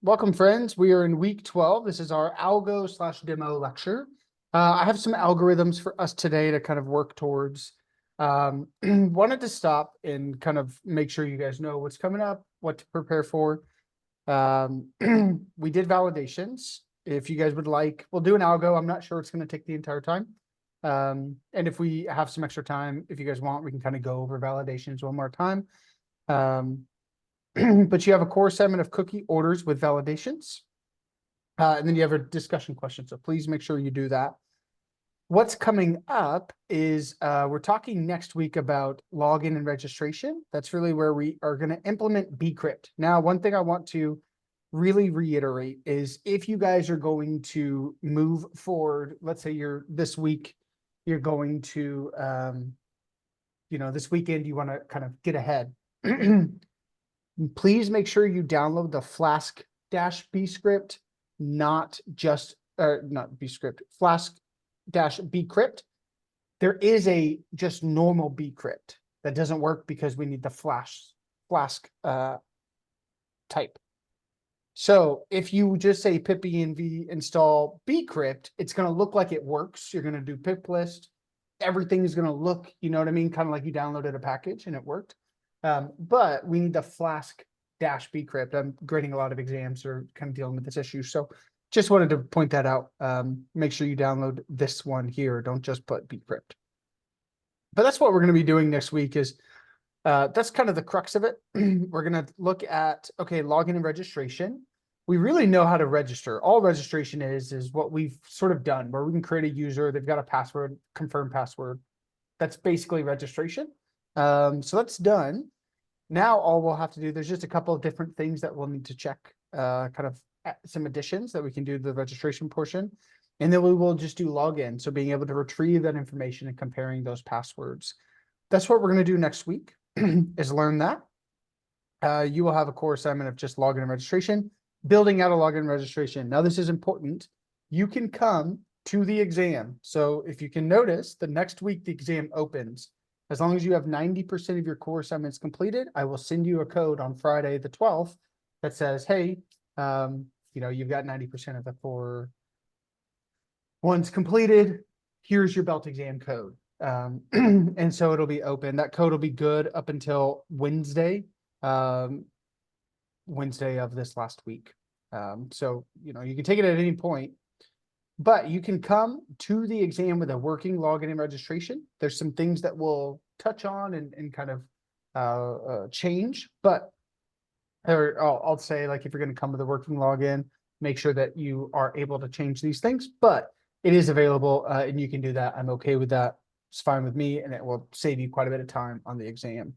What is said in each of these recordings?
Welcome, friends. We are in week 12. This is our algo slash demo lecture. I have some algorithms for us today to kind of work towards. Wanted to stop and kind of make sure you guys know what's coming up, what to prepare for. We did validations. If you guys would like, we'll do an algo. I'm not sure it's going to take the entire time. And if we have some extra time, if you guys want, we can kind of go over validations one more time. But you have a core assignment of cookie orders with validations. And then you have a discussion question. So please make sure you do that. What's coming up is we're talking next week about login and registration. That's really where we are going to implement bcrypt. Now, one thing I want to really reiterate is if you guys are going to move forward, let's say this week, you're going to, this weekend, you want to kind of get ahead. Please make sure you download the Flask-bscript, not Flask-bcrypt. There is a just normal bcrypt that doesn't work because we need the Flask type. So if you just say pipenv install bcrypt, it's going to look like it works. You're going to do pip list. Everything is going to look, you know what I mean? Kind of like you downloaded a package and it worked. But we need the Flask-bcrypt. I'm grading a lot of exams or kind of dealing with this issue. So just wanted to point that out. Make sure you download this one here. Don't just put bcrypt. But that's what we're going to be doing next week is that's kind of the crux of it. We're going to look at, okay, login and registration. We really know how to register. All registration is what we've sort of done where we can create a user. They've got a password, confirm password. That's basically registration. So that's done. Now all we'll have to do, there's just a couple of different things that we'll need to check, kind of some additions that we can do to the registration portion. And then we will just do login. So being able to retrieve that information and comparing those passwords. That's what we're going to do next week is learn that. You will have a core assignment of just login and registration, building out a login and registration. Now this is important. You can come to the exam. So if you can notice the next week, the exam opens. As long as you have 90% of your core assignments completed, I will send you a code on Friday, the 12th, that says, hey, you've got 90% of the core ones completed. Here's your belt exam code. And so it'll be open. That code will be good up until Wednesday of this last week. So, you can take it at any point. But you can come to the exam with a working login and registration. There's some things that we'll touch on and kind of change. But I'll say, like, if you're going to come with a working login, make sure that you are able to change these things. But it is available and you can do that. I'm okay with that. It's fine with me, and it will save you quite a bit of time on the exam.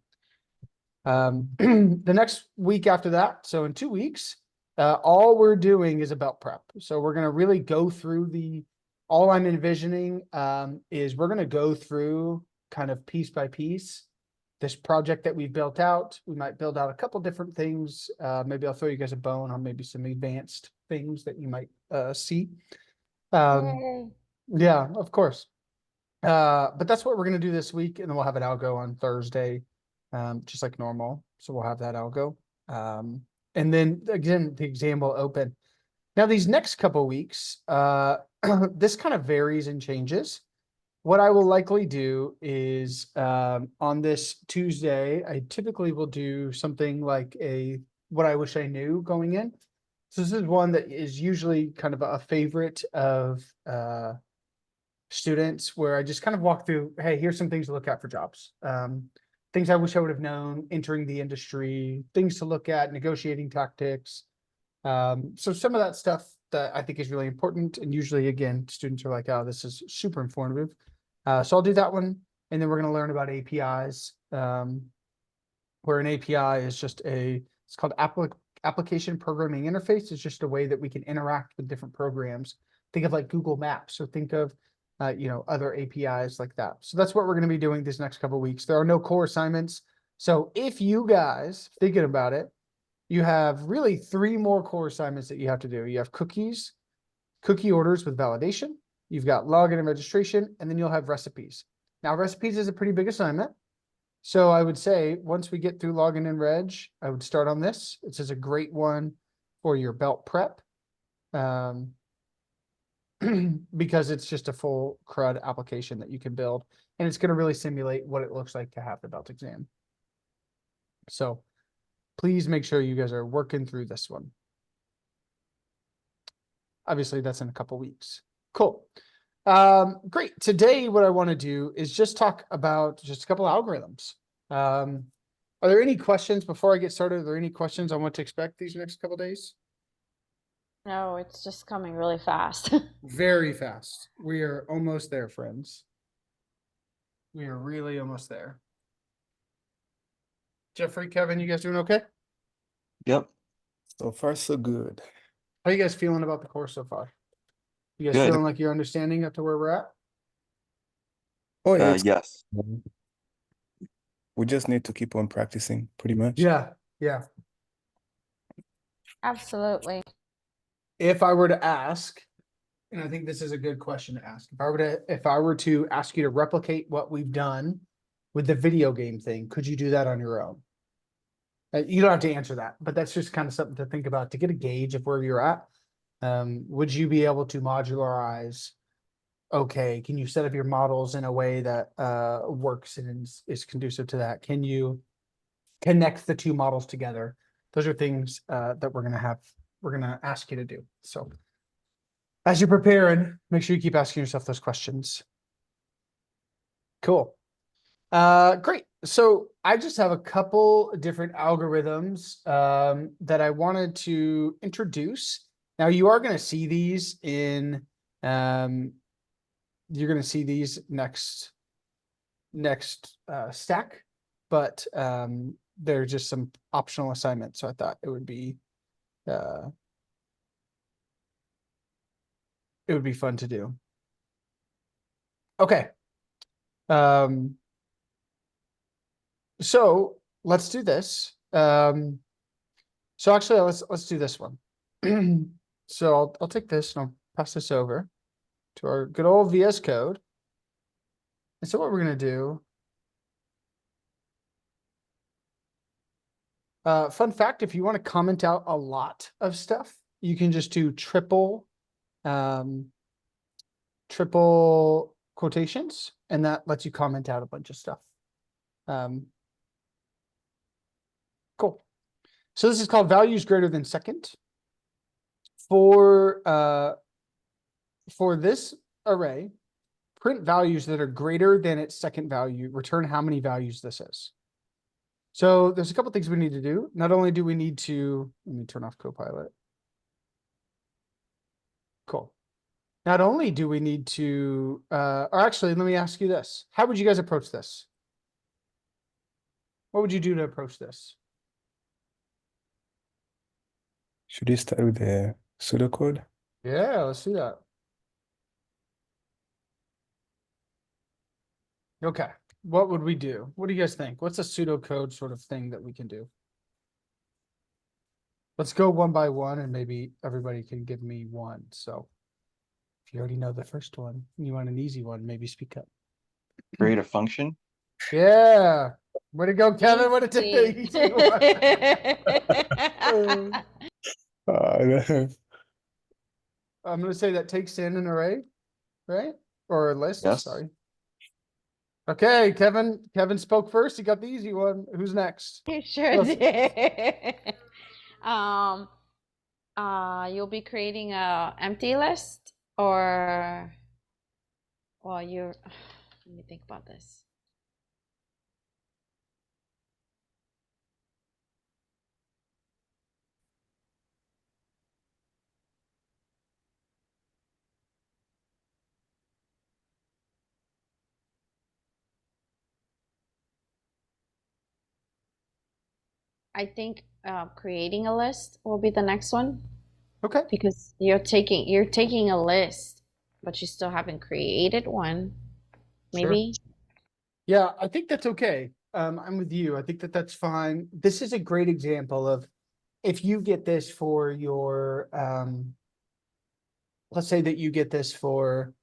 The next week after that, so in 2 weeks, all we're doing is about prep. So we're going to really go through all I'm envisioning is we're going to go through kind of piece by piece this project that we've built out. We might build out a couple different things. Maybe I'll throw you guys a bone on maybe some advanced things that you might see. Yeah, of course. But that's what we're going to do this week. And then we'll have an algo on Thursday, just like normal. So we'll have that algo. And then again, the exam will open. Now, these next couple of weeks, this kind of varies and changes. What I will likely do is on this Tuesday, I typically will do something like what I wish I knew going in. So this is one that is usually kind of a favorite of students where I just kind of walk through, hey, here's some things to look at for jobs. Things I wish I would have known entering the industry, things to look at, negotiating tactics. So some of that stuff that I think is really important. And usually, again, students are like, oh, this is super informative. So I'll do that one. And then we're going to learn about APIs, where an API is just it's called application programming interface. It's just a way that we can interact with different programs. Think of like Google Maps, or think of other APIs like that. So that's what we're going to be doing this next couple of weeks. There are no core assignments. So if you guys thinking about it, you have really 3 more core assignments that you have to do. You have cookie orders with validation. You've got login and registration, and then you'll have recipes. Now, recipes is a pretty big assignment. So I would say once we get through login and reg, I would start on this. This is a great one or your belt prep. Because it's just a full CRUD application that you can build, and it's going to really simulate what it looks like to have the belt exam. So please make sure you guys are working through this one. Obviously, that's in a couple weeks. Cool. Great. Today, what I want to do is just talk about just a couple algorithms. Are there any questions before I get started? Are there any questions on what to expect these next couple days? No, it's just coming really fast. Very fast. We are almost there, friends. We are really almost there. Jeffrey, Kevin, you guys doing okay? Yep. So far, so good. How you guys feeling about the course so far? You guys Good. feeling like you're understanding up to where we're at? Oh, yeah, Yes. we just need to keep on practicing, pretty much. Yeah, yeah. Absolutely. If I were to ask, and I think this is a good question to ask, if I were to ask you to replicate what we've done with the video game thing, could you do that on your own? You don't have to answer that, but that's just kind of something to think about to get a gauge of where you're at. Would you be able to modularize? Okay, can you set up your models in a way that works and is conducive to that? Can you connect the two models together? Those are things that we're gonna ask you to do. So as you're preparing, make sure you keep asking yourself those questions. Cool. Great. So I just have a couple different algorithms that I wanted to introduce. Now you are going to see these in you're going to see these next stack, but they're just some optional assignments. So I thought it would be fun to do. Okay. So let's do this. So actually, let's do this one. So I'll take this and I'll pass this over to our good old VS Code. And so what we're gonna do. Fun fact: if you want to comment out a lot of stuff, you can just do triple quotations, and that lets you comment out a bunch of stuff. Cool. So this is called values greater than second. For this array, print values that are greater than its second value, return how many values this is. So there's a couple things we need to do. Not only do we need to, let me turn off Copilot. Cool. Not only do we need to, or actually, let me ask you this. How would you guys approach this? What would you do to approach this? Should we start with the pseudocode? Yeah, let's do that. Okay, what would we do? What do you guys think? What's a pseudocode sort of thing that we can do? Let's go one by one and maybe everybody can give me one. So if you already know the first one, you want an easy one, maybe speak up. Create a function. Yeah. Way to go, Kevin. Way to take the easy one. I'm going to say that takes in an array, right? Or a list, Yes. sorry. Okay, Kevin. Kevin spoke first. He got the easy one. Who's next? You sure Listen. did. You'll be creating a empty list, or well, you're let me think about this. I think creating a list will be the next one, Okay. because you're taking a list, but you still haven't created one. Sure. Maybe. Yeah, I think that's okay. I'm with you. I think that that's fine. This is a great example of if you get this for your, let's say that you get this for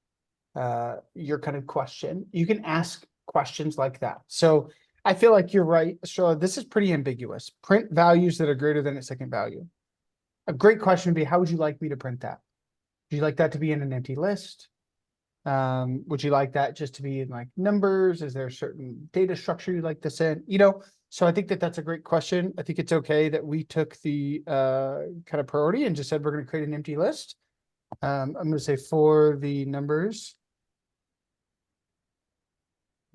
your kind of question, you can ask questions like that. So I feel like you're right. So this is pretty ambiguous. Print values that are greater than its second value. a great question would be, how would you like me to print that? Would you like that to be in an empty list? Would you like that just to be in like numbers? Is there a certain data structure you'd like this in? You know, so I think that that's a great question. I think it's okay that we took the kind of priority and just said we're going to create an empty list. I'm going to say for the numbers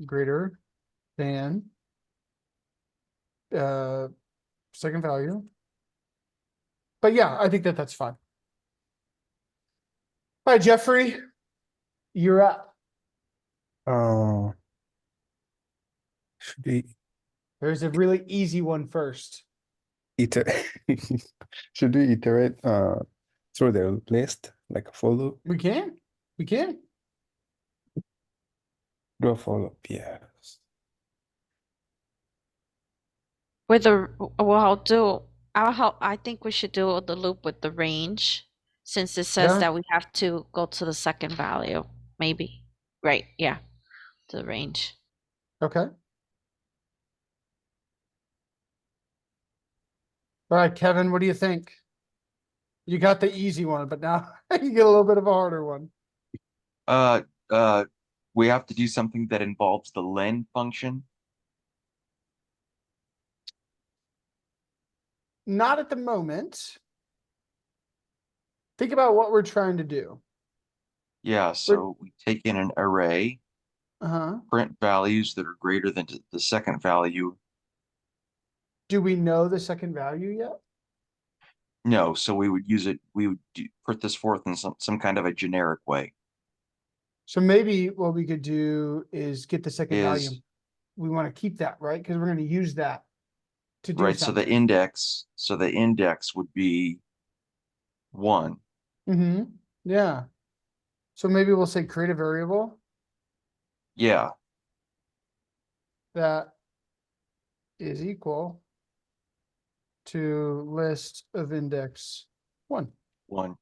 greater than second value. But yeah, I think that that's fine. All right, Jeffrey, you're up. Should we There's a really easy one first. iterate? Should we iterate through the list like a for loop? We can. We can. Do a for loop, yes. With the I'll help. I think we should do the loop with the range, since it says Yeah. that we have to go to the second value. Maybe. Right, yeah. To the range. Okay. All right, Kevin, what do you think? You got the easy one, but now you get a little bit of a harder one. Uh, we have to do something that involves the len function. Not at the moment. Think about what we're trying to do. Yeah, so we take in an array, Uh-huh. print values that are greater than the second value. Do we know the second value yet? No, so we would use it, we would put this forth in some kind of a generic way. So maybe what we could do is get the second value. Is We want to keep that, right? Because we're going to use that to do right, so something. the index would be 1. Mm-hmm. Yeah. So maybe we'll say create a variable Yeah, that is equal to list of index 1. 1.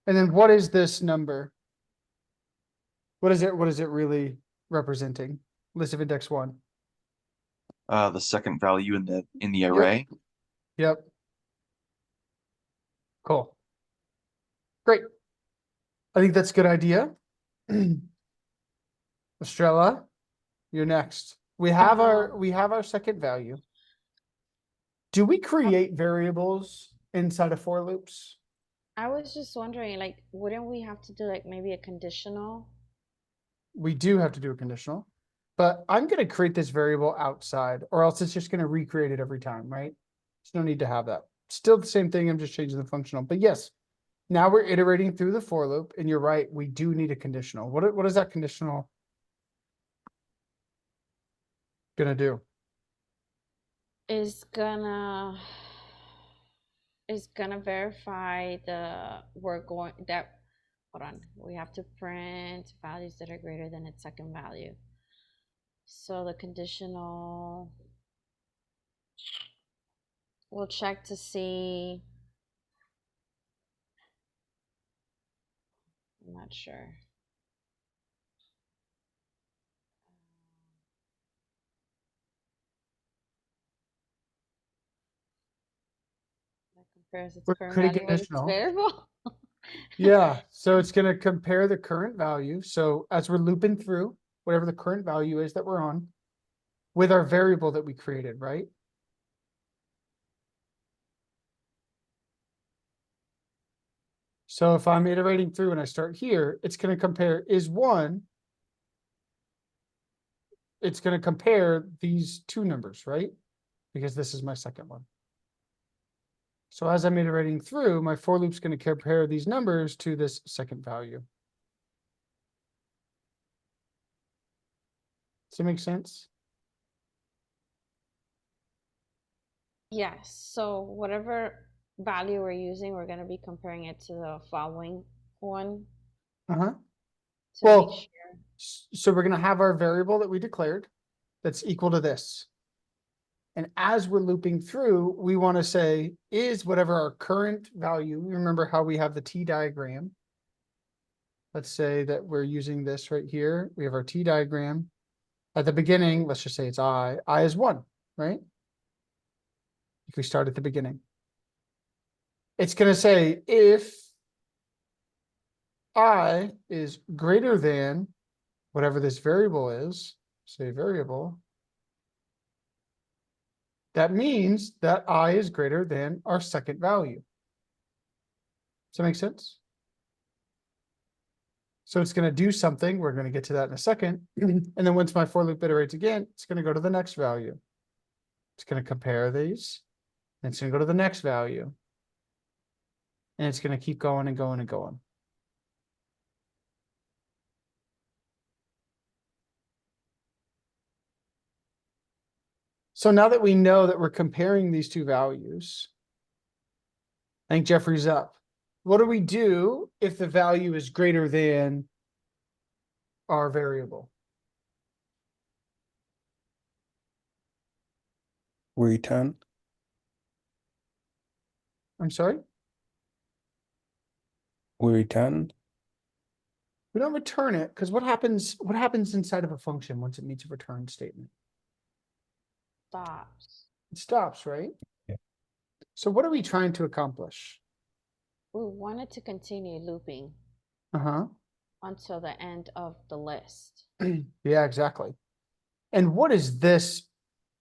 And then what is this number? What is it really representing? List of index 1. The second value in the Yep. array. Yep. Cool. Great. I think that's a good idea. Estrella, you're next. We have our second value. Do we create variables inside of for loops? I was just wondering, like, wouldn't we have to do like maybe a conditional? We do have to do a conditional, but I'm going to create this variable outside, or else it's just going to recreate it every time, right? There's no need to have that. Still the same thing. I'm just changing the functional, but yes, now we're iterating through the for loop, and you're right. We do need a conditional. What is that conditional gonna do? Is gonna verify hold on, we have to print values that are greater than its second value. So the conditional we'll check to see. I'm not sure. That compares its We're current creating value with its conditional. variable. Yeah, so it's gonna compare the current value. So as we're looping through, whatever the current value is that we're on, with our variable that we created, right? So if I'm iterating through and I start here, it's gonna compare is 1. It's gonna compare these two numbers, right? Because this is my second one. So as I'm iterating through, my for loop's gonna compare these numbers to this second value. Does that make sense? Yes, so whatever value we're using, we're going to be comparing it to the following one Uh-huh. to Well, make sure. So we're gonna have our variable that we declared that's equal to this. And as we're looping through, we want to say is whatever our current value. Remember how we have the T diagram. Let's say that we're using this right here. We have our T diagram. At the beginning, let's just say it's I. I is 1, right? If we start at the beginning. It's gonna say if I is greater than whatever this variable is, say variable, that means that I is greater than our second value. Does that make sense? So it's going to do something. We're going to get to that in a second. And then once my for loop iterates again, it's going to go to the next value. It's going to compare these. And it's going to go to the next value. And it's going to keep going and going and going. So now that we know that we're comparing these two values, I think Jeffrey's up. What do we do if the value is greater than our variable? We return. I'm sorry? We return. We don't return it because what happens inside of a function once it meets a return statement? Stops. It stops, right? Yeah. So what are we trying to accomplish? We wanted to continue looping Uh-huh. until the end of the list. Yeah, exactly. And what is this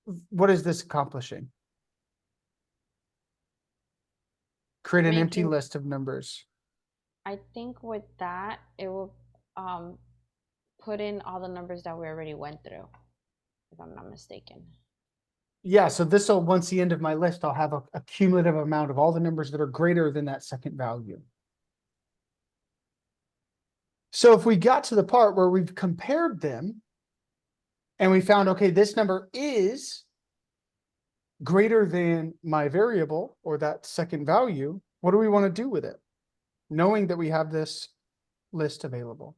accomplishing? Create an empty Making- list of numbers. I think with that, it will put in all the numbers that we already went through, if I'm not mistaken. Yeah, so this will, once the end of my list, I'll have a cumulative amount of all the numbers that are greater than that second value. So if we got to the part where we've compared them and we found, okay, this number is greater than my variable or that second value, what do we want to do with it? Knowing that we have this list available.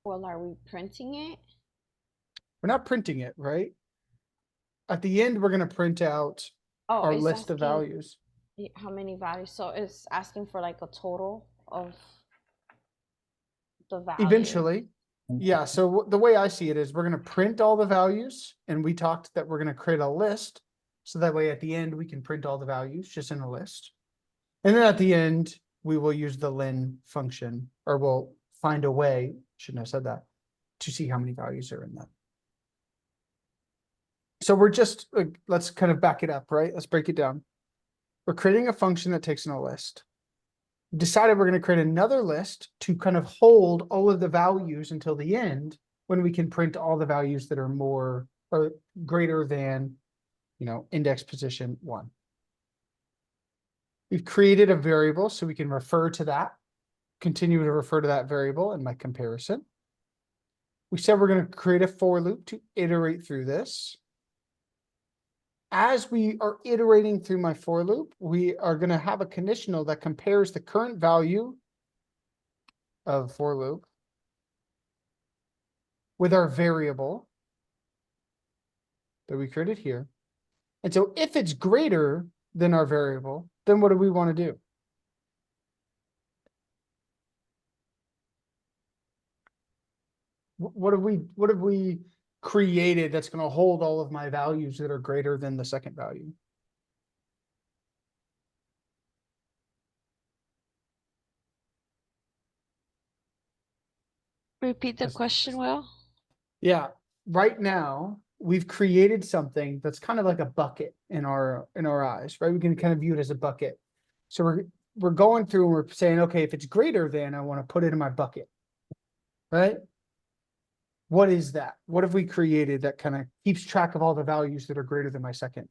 Well, are we printing it? We're not printing it, right? At the end, we're going to print out Oh, our it's list of asking values. how many values. So it's asking for like a total of the value. Eventually. Yeah, so the way I see it is we're going to print all the values, and we talked that we're going to create a list. So that way at the end, we can print all the values just in a list. And then at the end, we will use the len function, or we'll find a way, shouldn't have said that, to see how many values are in that. So we're just, let's kind of back it up, right? Let's break it down. We're creating a function that takes in a list. Decided we're going to create another list to kind of hold all of the values until the end, when we can print all the values that are more or greater than, index position 1. We've created a variable so we can refer to that, continue to refer to that variable in my comparison. We said we're going to create a for loop to iterate through this. As we are iterating through my for loop, we are going to have a conditional that compares the current value of for loop with our variable that we created here. And so if it's greater than our variable, then what do we want to do? What have we created that's going to hold all of my values that are greater than the second value? Repeat the That's- question, Will. Yeah, right now we've created something that's kind of like a bucket in our eyes, right? We can kind of view it as a bucket. So we're going through and we're saying, okay, if it's greater than, I want to put it in my bucket, right? What is that? What have we created that kind of keeps track of all the values that are greater than my second?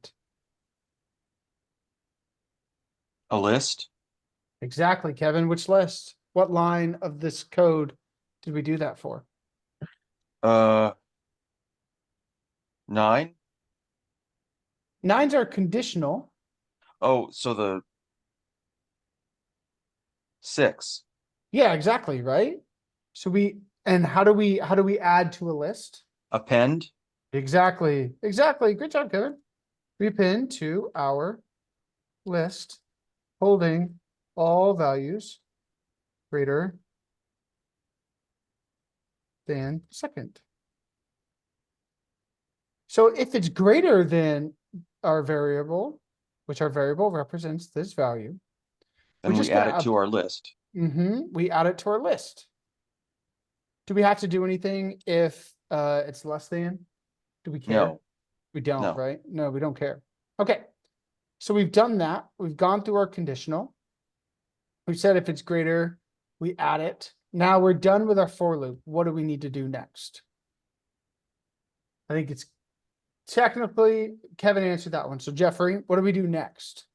A list? Exactly, Kevin. Which list? What line of this code did we do that for? 9? 9s are conditional. Oh, so the 6. Yeah, exactly, right? So how do we add to a list? Append? Exactly. Good job, Kevin. We append to our list holding all values greater than second. So if it's greater than our variable, which our variable represents this value. Then just we gonna add it up- to our list. We add it to our list. Do we have to do anything if it's less than? Do we care? No, We don't, No. right? No, we don't care. Okay. So we've done that. We've gone through our conditional. We said if it's greater, we add it. Now we're done with our for loop. What do we need to do next? I think it's technically Kevin answered that one. So Jeffrey, what do we do next?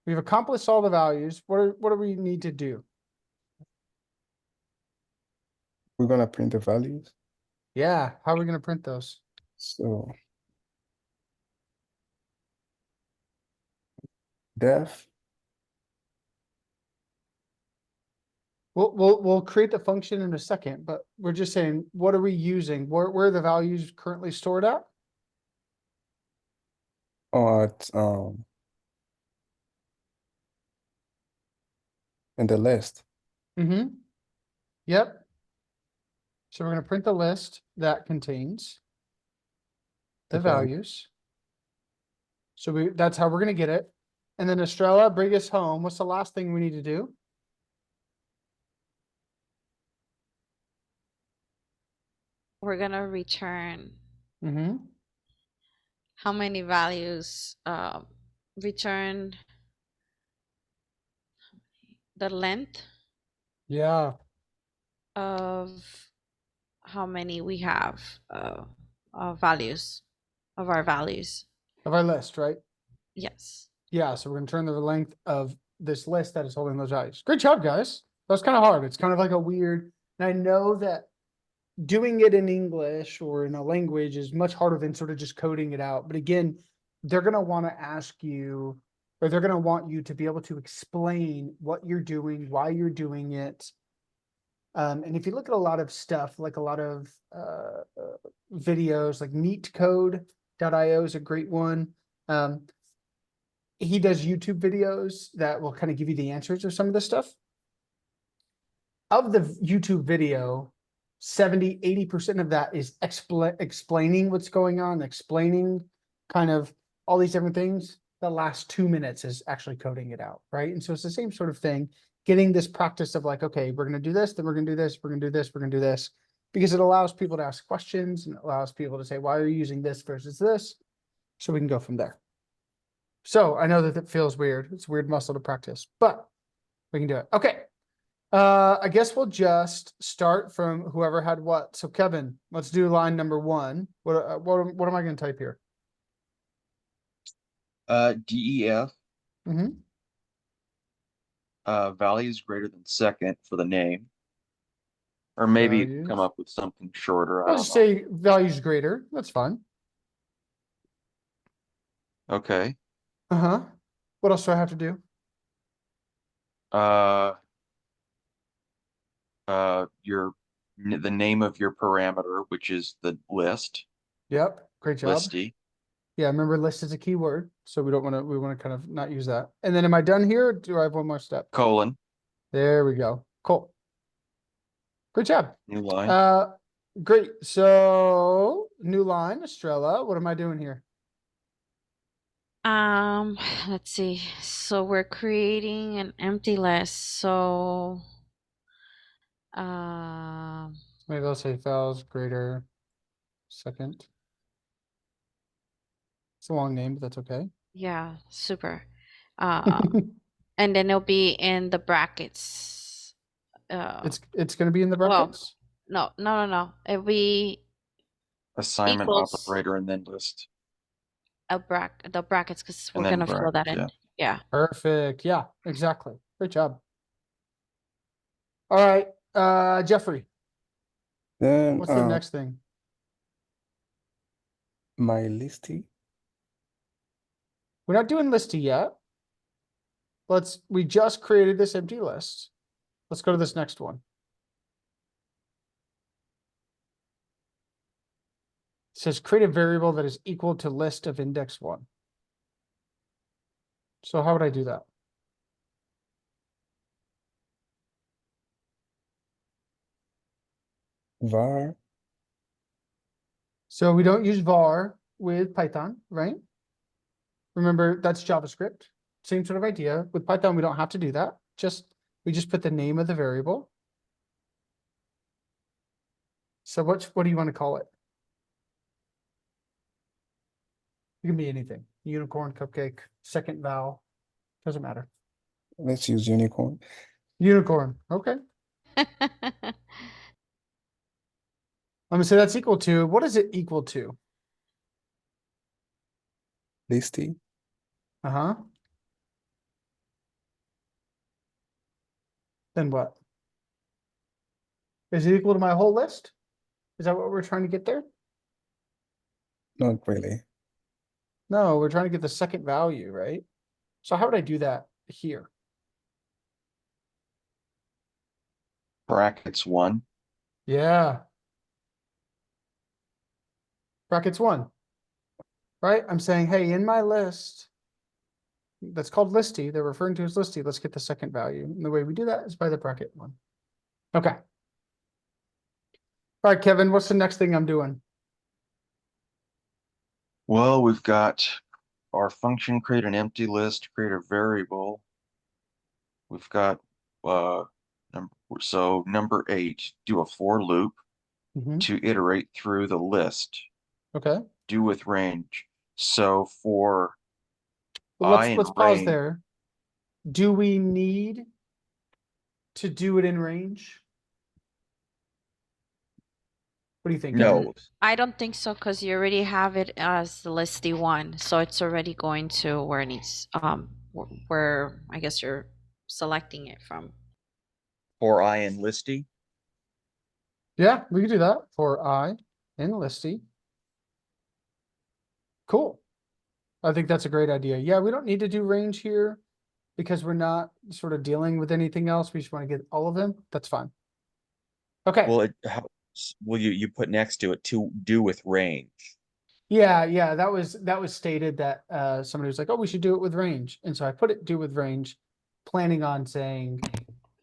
We've accomplished all the values. What do we need to do? We're gonna print the values. Yeah, how are we going to print those? So def, We'll create the function in a second, but we're just saying, what are we using? Where are the values currently stored at? or at in the list. Mm-hmm. Yep. So we're going to print the list that contains the The value. values. So that's how we're going to get it. And then Estrella, bring us home. What's the last thing we need to do? We're gonna return Mm-hmm. how many values, return the length Yeah, of how many we have, values of our values. of our list, right? Yes. Yeah, so we're going to turn the length of this list that is holding those values. Great job, guys. That was kind of hard. It's kind of like a weird, and I know that doing it in English or in a language is much harder than sort of just coding it out. But again, they're going to want to ask you, or they're going to want you to be able to explain what you're doing, why you're doing it. And if you look at a lot of stuff, like a lot of videos, like neatcode.io is a great one. He does YouTube videos that will kind of give you the answers of some of this stuff. Of the YouTube video, 70-80% of that is explaining what's going on, explaining kind of all these different things. The last 2 minutes is actually coding it out, right? And so it's the same sort of thing, getting this practice of like, okay, we're going to do this, then we're going to do this, we're going to do this, we're going to do this, because it allows people to ask questions and it allows people to say, why are you using this versus this? So we can go from there. So I know that it feels weird. It's a weird muscle to practice, but we can do it. Okay. I guess we'll just start from whoever had what. So Kevin, let's do line number 1. What am I going to type here? DEF, Mm-hmm. values greater than second for the name. Or maybe you can come Values. up with something shorter. I I'll don't just know. say values greater. That's fine. Okay. Uh-huh. What else do I have to do? The name of your parameter, which is the list, Yep. Great job. listy. Yeah, remember list is a keyword, so we want to kind of not use that. And then am I done here? Or do I have one more step? Colon, There we go. Cool. Great job. new line. Great. So new line, Estrella. What am I doing here? Let's see. So we're creating an empty list. So, Maybe I'll say files greater second. It's a long name, but that's okay. yeah, super. And then it'll be in the brackets. It's going to be in the Well, brackets. no. It'll be Assignment equals operator and then list. the brackets, because we're And then gonna fill that brackets, in. Yeah. Perfect. Yeah, exactly. Great job. All right, Jeffrey, Then what's the next thing? my listy. We're not doing listy yet. We just created this empty list. Let's go to this next one. It says create a variable that is equal to list of index 1. So how would I do that? Var So we don't use var with Python, right? Remember, that's JavaScript. Same sort of idea. With Python, we don't have to do that. We just put the name of the variable. So what do you want to call it? It can be anything. Unicorn, cupcake, second vowel. Doesn't matter. Let's use unicorn. Unicorn. Okay. I'm gonna say that's equal to, what is it equal to? Listy. Uh-huh. Then what? Is it equal to my whole list? Is that what we're trying to get there? Not really. No, we're trying to get the second value, right? So how would I do that here? Brackets 1. Yeah. Brackets 1. Right? I'm saying, hey, in my list, that's called listy. They're referring to as listy. Let's get the second value. And the way we do that is by the bracket 1. Okay. All right, Kevin, what's the next thing I'm doing? Well, we've got our function create an empty list, create a variable. We've got number 8, do a for loop Mhm. to iterate through the list. Okay. Do with range. So for Well, I and let's pause range, there. Do we need to do it in range? What do you think, Kevin? no, I don't think so, because you already have it as the listy one, so it's already going to where it needs, where I guess you're selecting it from. for I and listy. Yeah, we can do that for I and listy. Cool. I think that's a great idea. Yeah, we don't need to do range here because we're not sort of dealing with anything else. We just want to get all of them. That's fine. Okay. Well, will you put next to it to do with range? Yeah, that was stated that somebody was like, oh, we should do it with range. And so I put it do with range, planning on saying,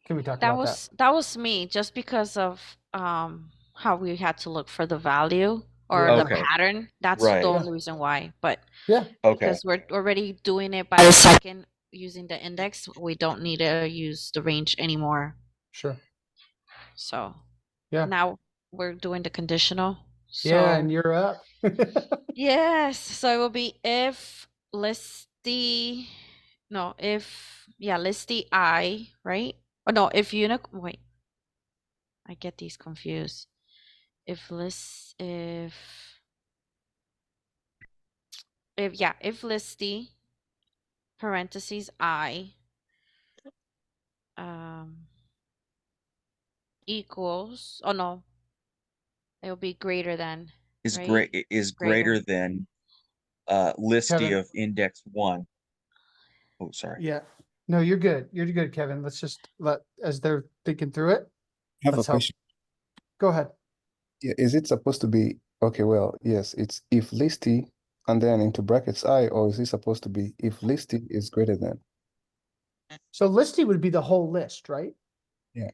can we talk That about that? was me, just because of how we had to look for the value or Yeah. the Okay. pattern. That's Right. the Yeah. only reason why. But Yeah, Okay. because we're already doing it by the second using the index, we don't need to use the range anymore. sure. So Yeah. now we're doing the conditional. Yeah, So and you're up. yes, so it will be if listy, no, if, yeah, listy I, right? Oh no, if wait, I get these confused. If if listy parentheses I equals, oh no, it'll be greater than, Is right? greater than listy Kevin. of index 1. Oh, sorry. Yeah. No, you're good. You're good, Kevin. Let's just as they're thinking through it. I have a Let's help. question. Go ahead. Yeah, is it supposed to be okay? Well, yes, it's if listy and then into brackets I, or is it supposed to be if listy is greater than? So listy would be the whole list, right? Yeah.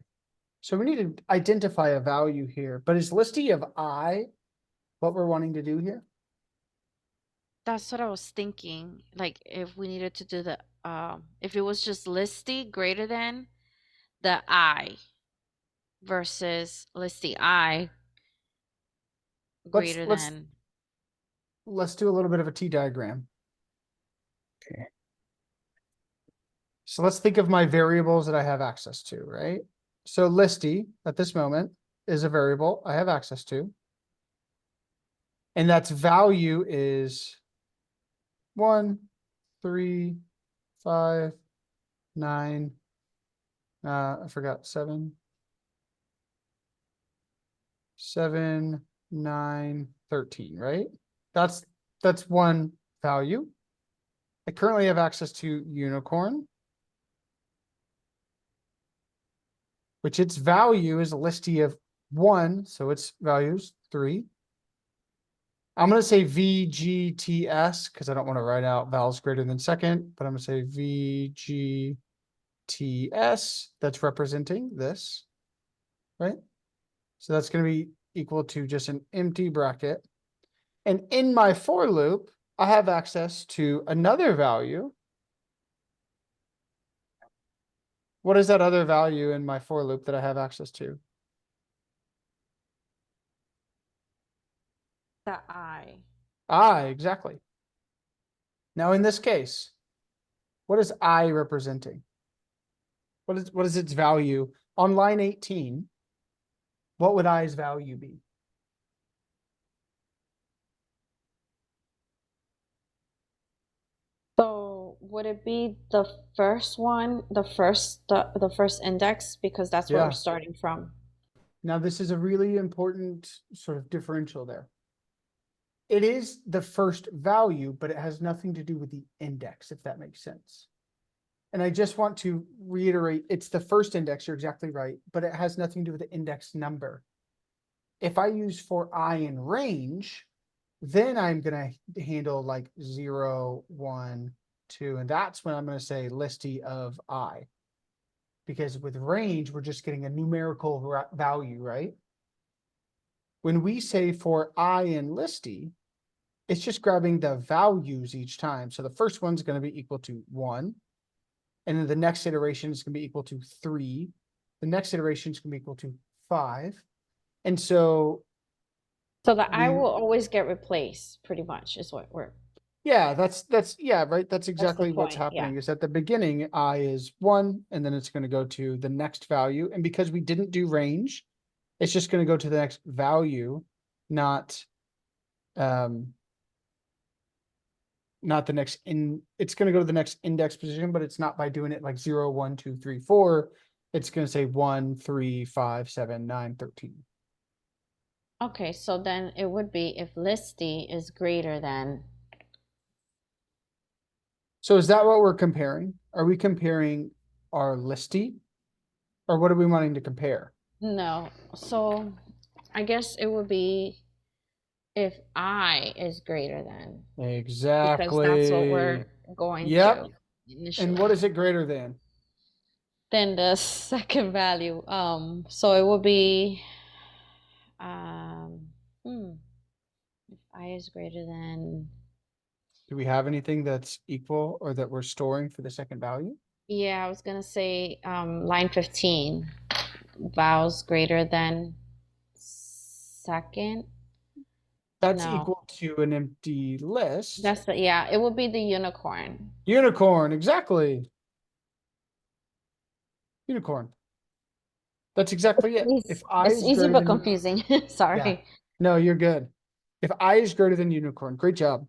So we need to identify a value here, but is listy of I what we're wanting to do here? That's what I was thinking. Like if we needed to do the if it was just listy greater than the I versus listy I greater Let's than. let's do a little bit of a T diagram. Okay. So let's think of my variables that I have access to, right? So listy at this moment is a variable I have access to. And that's value is 1, 3, 5, 9. I forgot 7, 9, 13, right? That's one value. I currently have access to unicorn, which its value is a listy of 1, so its values 3. I'm going to say VGTS because I don't want to write out vowels greater than second, but I'm going to say VGTS. That's representing this, right? So that's going to be equal to just an empty bracket. And in my for loop, I have access to another value. What is that other value in my for loop that I have access to? The I. Exactly. Now in this case, what is I representing? What is its value on line 18? What would I's value be? So would it be the first one, the first index, because that's where we're Yeah. starting from? Now this is a really important sort of differential there. It is the first value, but it has nothing to do with the index, if that makes sense. And I just want to reiterate, it's the first index, you're exactly right, but it has nothing to do with the index number. If I use for I in range, then I'm gonna handle like 0, 1, 2, and that's when I'm gonna say listy of I. Because with range, we're just getting a numerical value, right? When we say for I in listy, it's just grabbing the values each time. So the first one's going to be equal to 1. And then the next iteration is going to be equal to 3. The next iteration is going to be equal to 5. And so So the I we, will always get replaced, pretty much, is what we're. yeah, yeah, right. That's exactly what's point, yeah. happening is at the beginning, I is 1, and then it's going to go to the next value. And because we didn't do range, it's just going to go to the next value, not the next it's going to go to the next index position, but it's not by doing it like 0, 1, 2, 3, 4. It's going to say 1, 3, 5, 7, 9, 13. Okay, so then it would be if listy is greater than. So is that what we're comparing? Are we comparing our listy? Or what are we wanting to compare? No, so I guess it would be if I is greater than, because that's what we're Exactly. going Yep. to initially. And what is it greater than? Then the second value, so it would be, if I is greater than, Do we have anything that's equal or that we're storing for the second value? yeah, I was gonna say, line 15, vowels greater than second. That's No, equal to an empty list. that's the, yeah, it would be the unicorn. Unicorn, exactly. Unicorn. That's exactly it. If I It's is easy greater but than confusing. yeah, Sorry. no, you're good. If I is greater than unicorn, great job.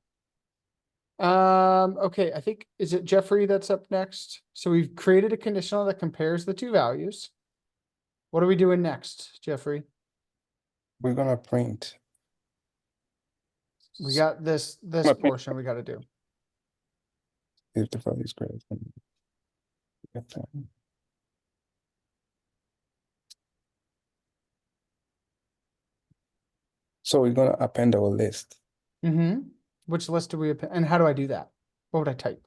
Okay, I think is it Jeffrey that's up next? So we've created a conditional that compares the two values. What are we doing next, Jeffrey? We're gonna print. We got this Okay. portion we got to do. If the value is greater than. So we're gonna append our list. Mm-hmm. Which list do we append, and how do I do that? What would I type?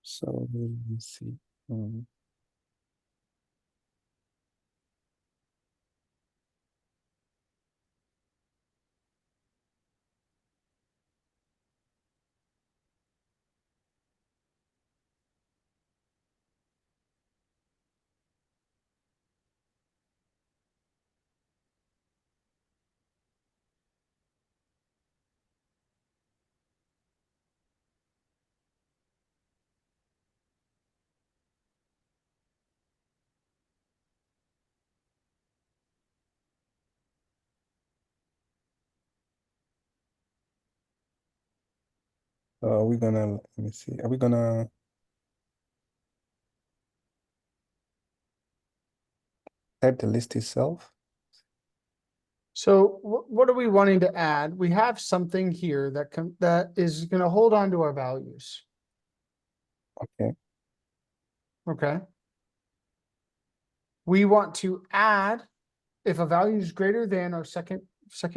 So let me see. We're gonna, let me see. Are we gonna type the list itself? So what are we wanting to add? We have something here that is going to hold on to our values. Okay. Okay. We want to add, if a value is greater than our second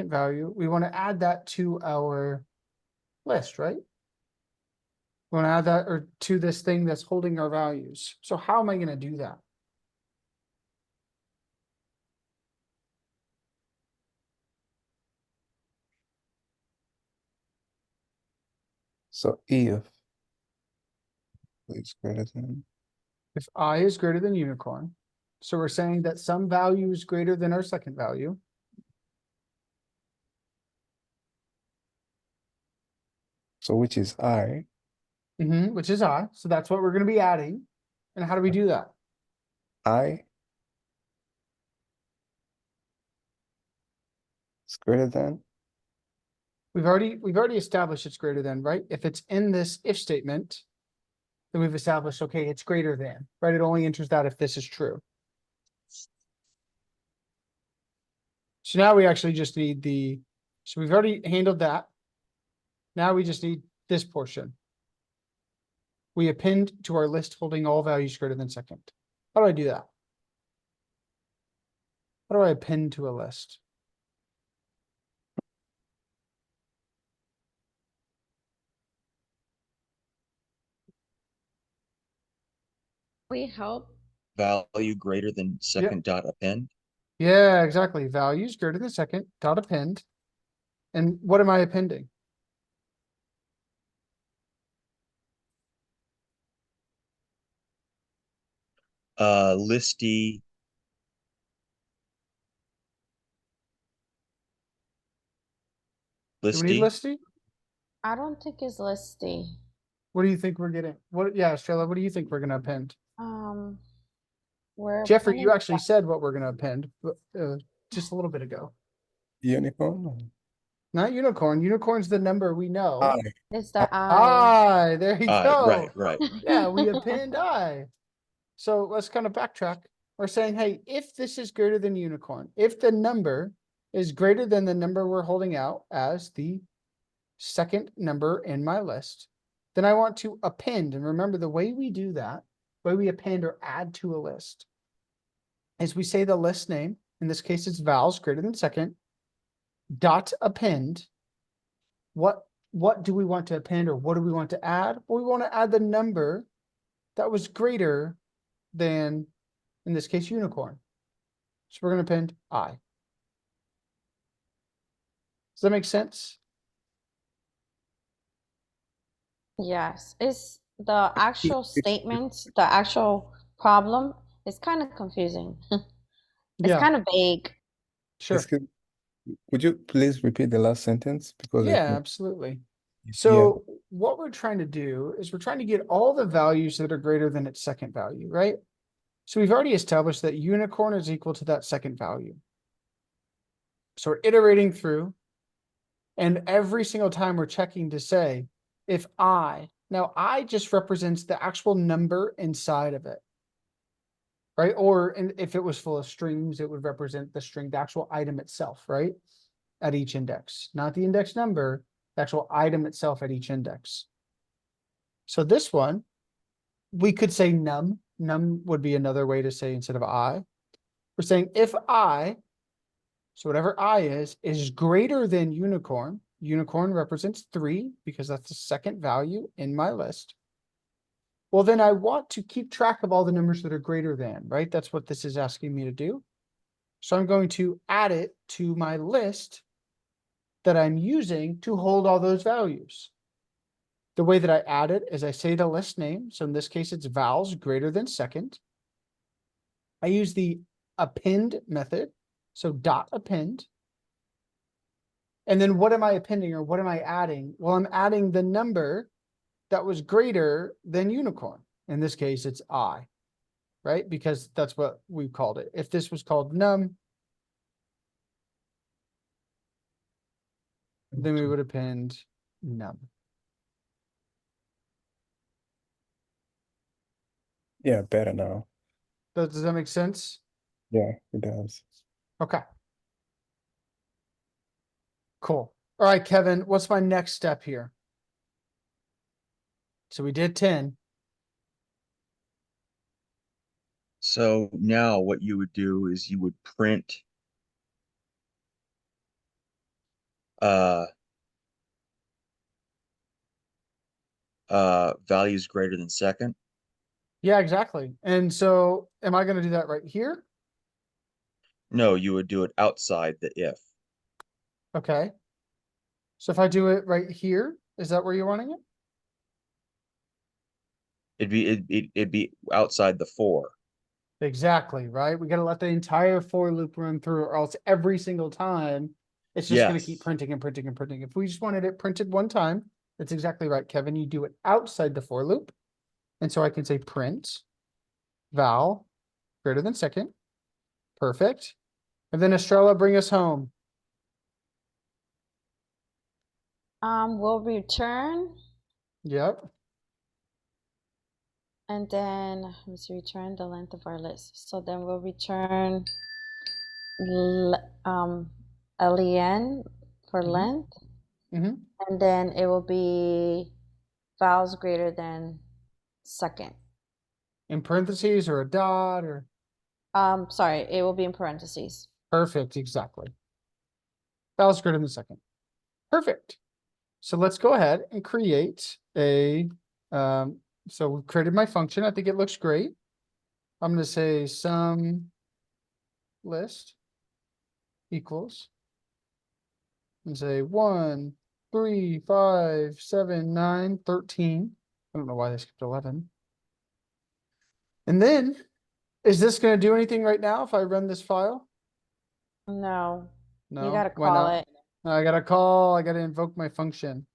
value, we want to add that to our list, right? We want to add that or to this thing that's holding our values. So how am I going to do that? So if is greater than, If I is greater than unicorn, so we're saying that some value is greater than our second value. so which is I, Which is I. So that's what we're going to be adding. And how do we do that? I is greater than, We've already established it's greater than, right? If it's in this if statement, then we've established, okay, it's greater than, right? It only enters that if this is true. So now we actually just need so we've already handled that. Now we just need this portion. We append to our list holding all values greater than second. How do I do that? How do I append to a list? We help. Value greater than second dot append. Yeah, exactly. Values greater than second, dot append. And what am I appending? Listy. Do we need listy? I don't think it's listy. What do you think we're getting? Yeah, Strela, what do you think we're gonna append? We're Jeffrey, you appending actually said what we're gonna append, just a little bit ago. unicorn, Not unicorn. Unicorn's the number we know. I. it's the I. There you Right, go. right. Yeah, we append I. So let's kind of backtrack. We're saying, hey, if this is greater than unicorn, if the number is greater than the number we're holding out as the second number in my list, then I want to append. And remember, the way we do that, the way we append or add to a list, is we say the list name. In this case, it's vowels greater than second. Dot append. What do we want to append, or what do we want to add? Well, we want to add the number that was greater than, in this case, unicorn. So we're going to append I. Does that make sense? Yes, it's the actual statement, the actual problem is kind of confusing. It's Yeah, kind of vague. sure. Excuse, would you please repeat the last sentence? Because Yeah, it, absolutely. yeah, So what we're trying to do is we're trying to get all the values that are greater than its second value, right? So we've already established that unicorn is equal to that second value. So we're iterating through, and every single time we're checking to say, if now I just represents the actual number inside of it, right? Or if it was full of strings, it would represent the string, the actual item itself, right? At each index, not the index number, the actual item itself at each index. So this one, we could say num. Num would be another way to say instead of I. We're saying if I, so whatever I is greater than unicorn. Unicorn represents 3 because that's the second value in my list. Well, then I want to keep track of all the numbers that are greater than, right? That's what this is asking me to do. So I'm going to add it to my list that I'm using to hold all those values. The way that I add it is I say the list name. So in this case, it's vowels greater than second. I use the append method. So dot append. And then what am I appending, or what am I adding? Well, I'm adding the number that was greater than unicorn. In this case, it's I, right? Because that's what we called it. If this was called num, then we would append num. yeah, better now. Does that make sense? Yeah, it does. Okay. Cool. All right, Kevin, what's my next step here? So we did 10. So now what you would do is you would print values greater than second. Yeah, exactly. And so am I gonna do that right here? No, you would do it outside the if. Okay. So if I do it right here, is that where you're wanting it? It'd be outside the for. Exactly, right? We gotta let the entire for loop run through, or else every single time it's just gonna keep Yes. printing and printing and printing. If we just wanted it printed one time, that's exactly right, Kevin. You do it outside the for loop. And so I can say print val greater than second. Perfect. And then Estrella, bring us home. We'll return, Yep. and then let me see, return the length of our list. So then we'll return len for Mhm. length, Mm-hmm. and then it will be vowels greater than second. In parentheses or a dot or Sorry, it will be in parentheses. perfect, exactly. Vowels greater than second. Perfect. So let's go ahead and create a, so we've created my function. I think it looks great. I'm gonna say sum list equals and say 1, 3, 5, 7, 9, 13. I don't know why they skipped 11. And then, is this gonna do anything right now if I run this file? No, you No, gotta why call not? it. I gotta invoke my function.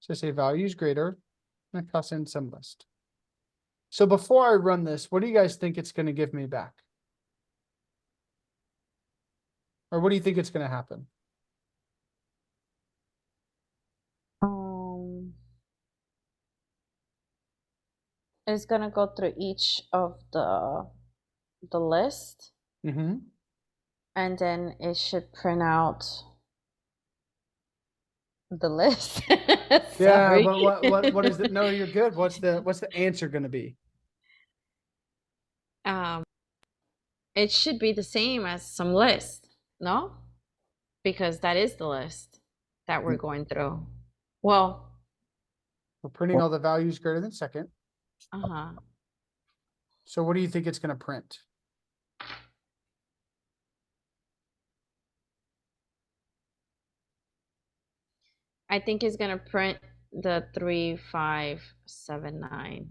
So say values greater, and I pass in some list. So before I run this, what do you guys think it's gonna give me back? Or what do you think it's gonna happen? It's gonna go through each of the list, Mm-hmm. and then it should print out the list. Yeah, Sorry. but what is it? No, you're good. What's the answer gonna be? Um, it should be the same as some list, no? Because that is the list that we're going through. Well, We're printing all the values greater than second. uh-huh. So what do you think it's gonna print? I think it's gonna print the 3, 5, 7, 9.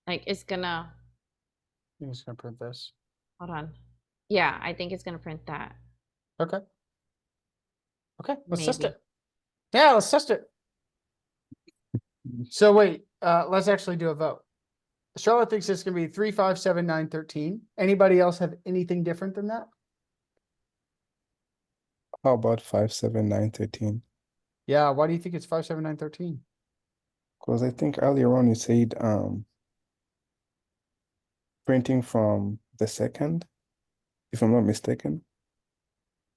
Like it's gonna, I think it's gonna print this. hold on. Yeah, I think it's gonna print that. Okay. Okay, let's test Maybe. it. Yeah, let's test it. So wait, let's actually do a vote. Charlotte thinks it's gonna be 3, 5, 7, 9, 13. Anybody else have anything different than that? How about 5, 7, 9, 13? Yeah, why do you think it's 5, 7, 9, 13? Because I think earlier on you said printing from the second, if I'm not mistaken.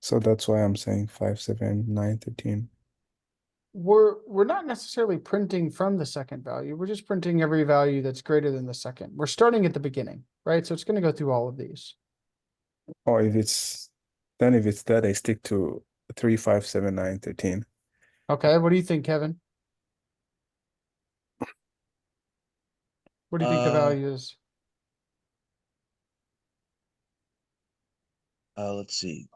So that's why I'm saying 5, 7, 9, 13. We're not necessarily printing from the second value. We're just printing every value that's greater than the second. We're starting at the beginning, right? So it's gonna go through all of these. Or if it's that, I stick to 3, 5, 7, 9, 13. Okay, what do you think, Kevin? What do you think the value is? Let's see.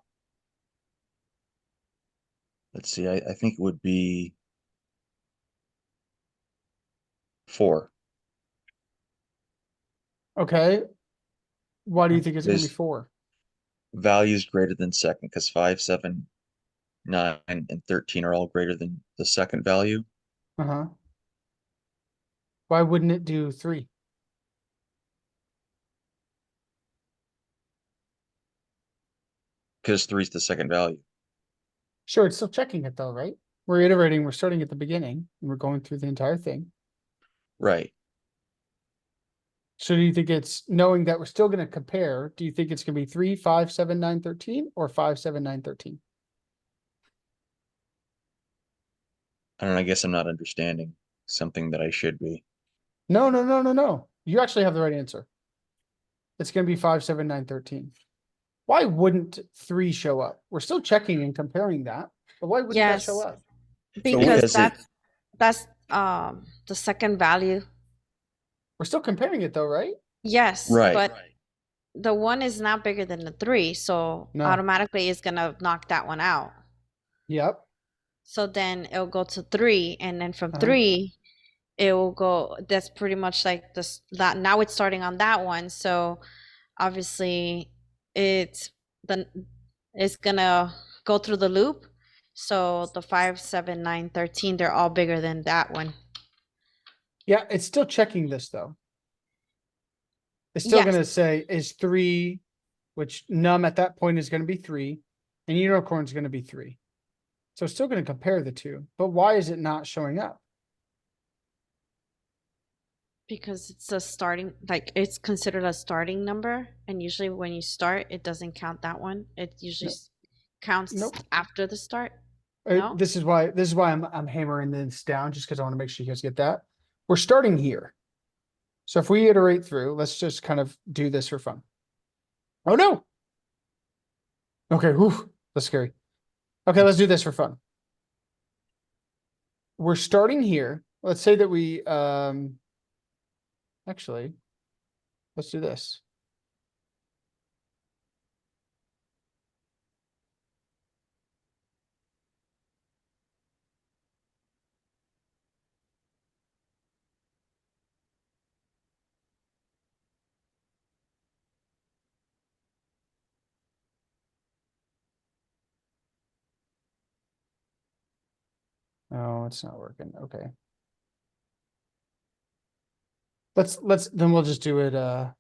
Let's see. I think it would be 4. Okay. Why do you think it's gonna be There's 4? values greater than second because 5, 7, 9, and 13 are all greater than the second value. Uh-huh. Why wouldn't it do 3? Because 3 is the second value. Sure, it's still checking it though, right? We're iterating, we're starting at the beginning, and we're going through the entire thing. Right. So do you think it's knowing that we're still gonna compare, do you think it's gonna be 3, 5, 7, 9, 13 or 5, 7, 9, 13? I don't know. I guess I'm not understanding something that I should be. No, no, no, no, no. You actually have the right answer. It's gonna be 5, 7, 9, 13. Why wouldn't 3 show up? We're still checking and comparing that, but why wouldn't that show Yes, up? because Because it, that's the second value. We're still comparing it though, right? Yes, Right. but the 1 is not bigger than the 3, so No. automatically it's gonna knock that one out. Yep. So then it'll go to 3, and then from Uh-huh. 3, it will go. That's pretty much like this. That now it's starting on that one. So obviously, it's gonna go through the loop. So the 5, 7, 9, 13, they're all bigger than that one. Yeah, it's still checking this though. It's still Yes. gonna say is 3, which num at that point is gonna be 3, and unicorn's gonna be 3. So it's still gonna compare the two, but why is it not showing up? Because it's a starting, like it's considered a starting number, and usually when you start, it doesn't count that one. It usually counts Nope. after the start. No? This is why I'm hammering this down, just because I want to make sure you guys get that. We're starting here. So if we iterate through, let's just kind of do this for fun. Oh no. Okay, whew, that's scary. Okay, let's do this for fun. We're starting here. Let's say that we actually, let's do this. Oh, it's not working. Okay. Then we'll just do it yeah,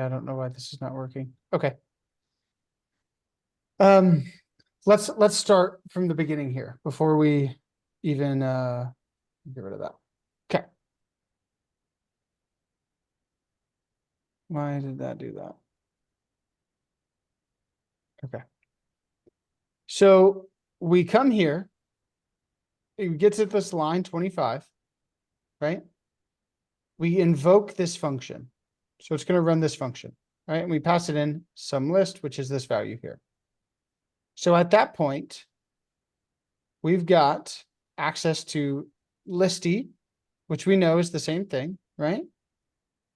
I don't know why this is not working. Okay. Let's start from the beginning here before we even get rid of that. Okay. Why did that do that? Okay. So we come here. It gets at this line 25, right? We invoke this function. So it's going to run this function, right? And we pass it in some list, which is this value here. So at that point, we've got access to listy, which we know is the same thing, right?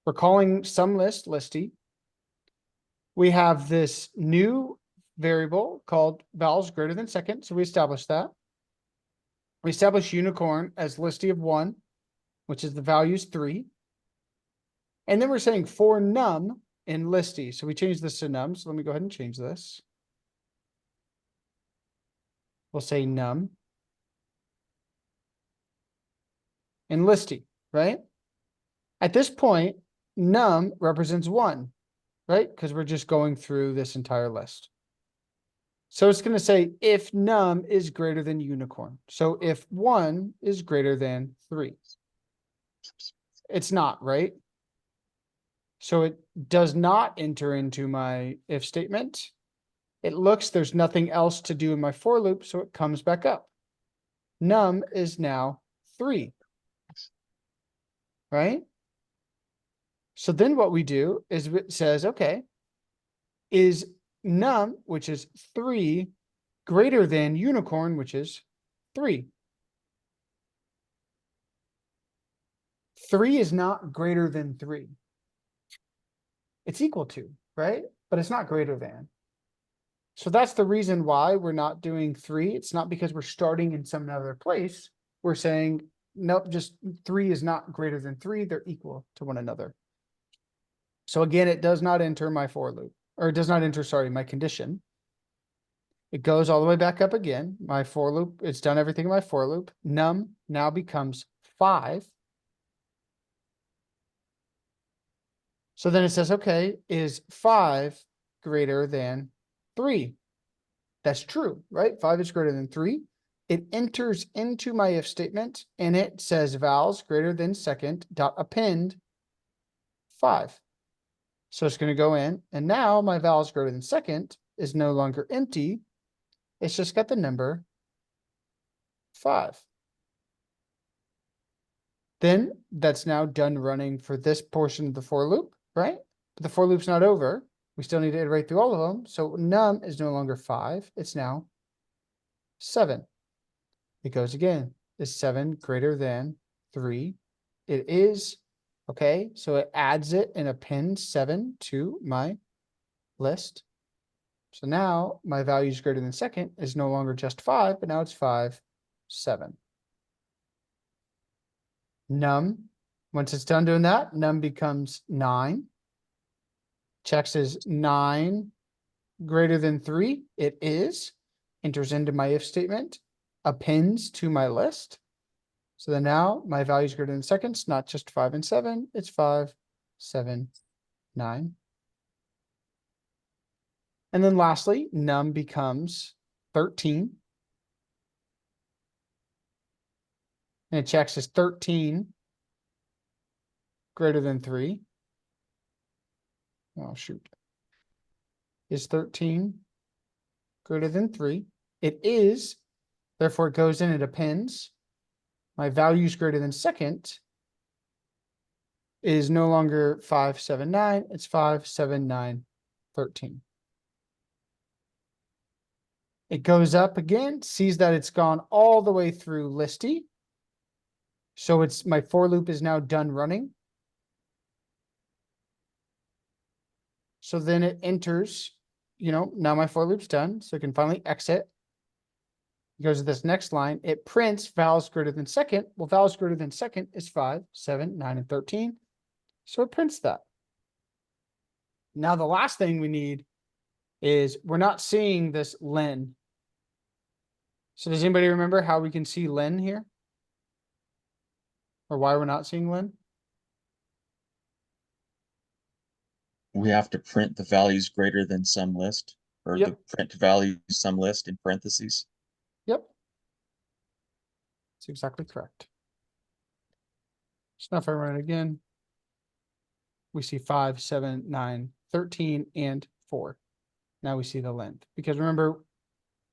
We're calling some list listy. We have this new variable called vowels greater than second. So we establish that. We establish unicorn as listy of 1, which is the value's 3. And then we're saying for num in listy. So we change this to num. So let me go ahead and change this. We'll say num in listy, right? At this point, num represents 1, right? Because we're just going through this entire list. So it's going to say if num is greater than unicorn. So if 1 is greater than 3. It's not, right? So it does not enter into my if statement. It looks, there's nothing else to do in my for loop, so it comes back up. Num is now 3. Right? So then what we do is it says, okay, is num, which is 3, greater than unicorn, which is 3? 3 is not greater than 3. It's equal to, right? But it's not greater than. So that's the reason why we're not doing 3. It's not because we're starting in some other place. We're saying, nope, just 3 is not greater than 3. They're equal to one another. So again, it does not enter my for loop, or it does not enter, sorry, my condition. It goes all the way back up again. My for loop, it's done everything in my for loop. Num now becomes 5. So then it says, okay, is 5 greater than 3? That's true, right? 5 is greater than 3. It enters into my if statement and it says vowels greater than second dot append 5. So it's going to go in, and now my vowels greater than second is no longer empty. It's just got the number 5. Then that's now done running for this portion of the for loop, right? But the for loop's not over. We still need to iterate through all of them. So num is no longer 5. It's now 7. It goes again. Is 7 greater than 3? It is. Okay, so it adds it and appends 7 to my list. So now my value is greater than second is no longer just 5, but now it's 5, 7. Num, once it's done doing that, num becomes 9. Checks is 9 greater than 3. It is. Enters into my if statement. Appends to my list. So then now my value is greater than seconds, not just 5 and 7. It's 5, 7, 9. And then lastly, num becomes 13. And it checks is 13 greater than 3. Oh, shoot. Is 13 greater than 3? It is. Therefore, it goes in, it appends. My value is greater than second is no longer 5, 7, 9. It's 5, 7, 9, 13. It goes up again, sees that it's gone all the way through listy. So it's my for loop is now done running. So then it enters, now my for loop's done. So it can finally exit. It goes to this next line. It prints vowels greater than second. Well, vowels greater than second is 5, 7, 9, and 13. So it prints that. Now the last thing we need is we're not seeing this len. So does anybody remember how we can see len here? Or why we're not seeing len? We have to print the values greater than some list, or Yep. the print value some list in parentheses. Yep. That's exactly correct. So now if I run it again, we see 5, 7, 9, 13, and 4. Now we see the length. Because remember,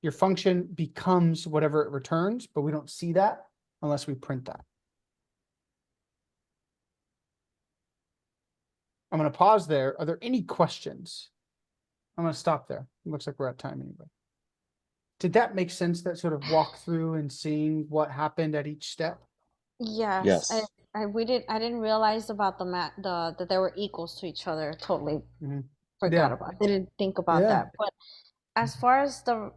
your function becomes whatever it returns, but we don't see that unless we print that. I'm going to pause there. Are there any questions? I'm going to stop there. It looks like we're at time anyway. Did that make sense, that sort of walk through and seeing what happened at each step? Yes, Yes. I didn't realize about that they were equals to each other. Totally Mhm. forgot Yeah. about. Didn't think about Yeah. that. But as far as the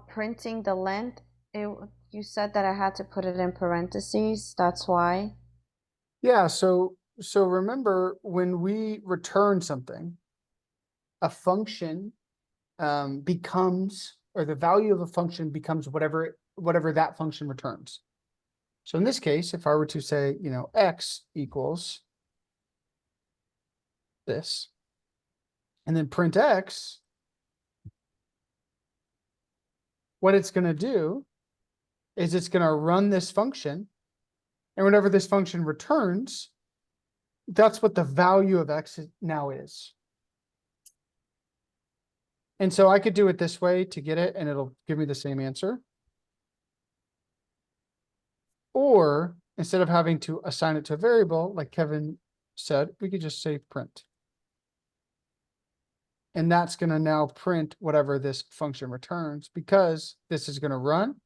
printing the length, you said that I had to put it in parentheses. That's why. Yeah, so remember when we return something, a function becomes, or the value of a function becomes whatever that function returns. So in this case, if I were to say, x equals this, and then print x, what it's going to do is it's going to run this function, and whenever this function returns, that's what the value of x now is. And so I could do it this way to get it, and it'll give me the same answer. Or instead of having to assign it to a variable, like Kevin said, we could just say print. And that's going to now print whatever this function returns, because this is going to run,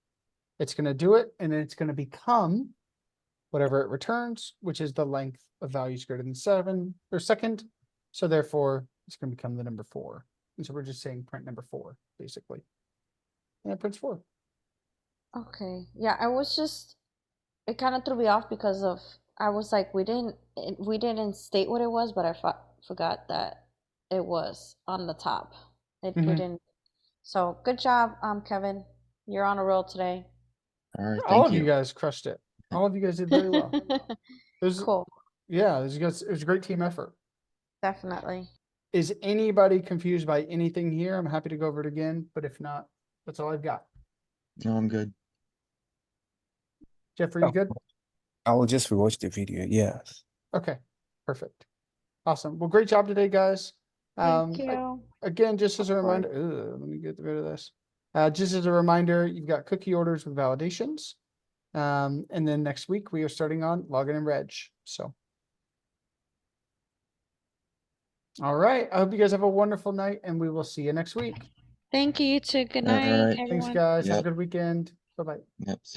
it's going to do it, and then it's going to become whatever it returns, which is the length of values greater than 7 or second. So therefore, it's going to become the number 4. And so we're just saying print number 4, basically. And it prints 4. Okay. Yeah, it kind of threw me off because I was like, we didn't state what it was, but I forgot that it was on the top. We Mhm. didn't. So good job, Kevin. You're on a roll today. All right, All thank of you you. guys crushed it. All of you guys did very well. Cool. Yeah, it was a great team effort. Definitely. Is anybody confused by anything here? I'm happy to go over it again, but if not, that's all I've got. No, I'm good. Jeffrey, you Oh. good? I will just rewatch the video. Yes. Okay, perfect. Awesome. Well, great job today, guys. Thank you. Again, just as a Of course. reminder, let me get rid of this. Just as a reminder, you've got cookie orders with validations. And then next week we are starting on login and reg. So. All right. I hope you guys have a wonderful night and we will see you next week. Thank you, you too. Good All night, right. Thanks, everyone. guys. Have a Yep. good weekend. Bye-bye. Yep.